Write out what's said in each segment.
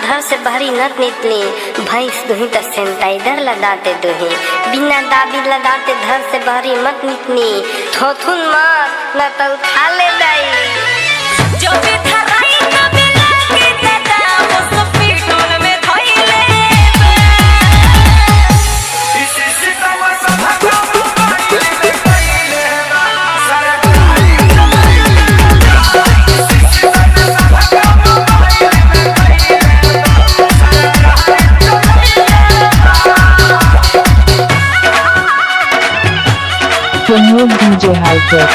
धर से भरी नत नितली भैंस दुही त सैनिटाइजर लगाते दुही बिना दाबी लगाते धर से भरी मत नितनी थोथुन मत न तो उठा ले दाई जो भी धराई न मिला के देता वो सब पीटून में धइले इसी तवा सब Promote DJ Hyper.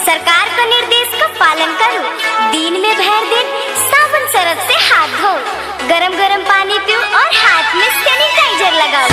सरकार का निर्देश का पालन करो। दिन में भर दिन साबुन सरफ से हाथ धो, गरम गरम पानी पियो और हाथ में सैनिटाइजर लगाओ।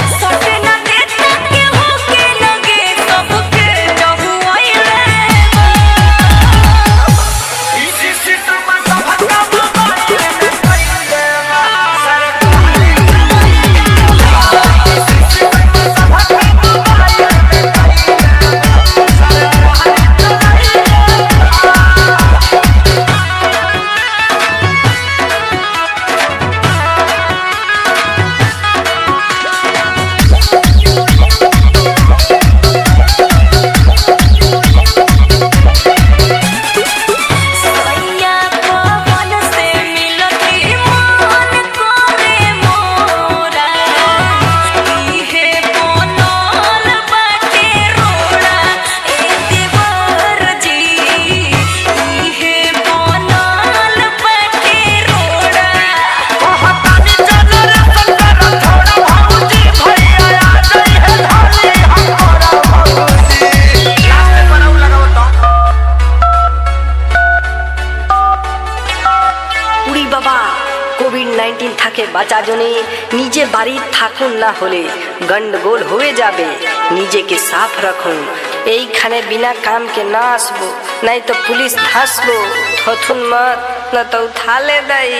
कोविड-19 থাকে বাঁচা জনে নিজে বাড়ি থাকুন না হলে গন্ডগোল হয়ে যাবে নিজেকে সাফ রাখুন এইখানে বিনা কাম के ना আসবো नहीं तो पुलिस धसबो थथुन मत न तो उठा ले दाई।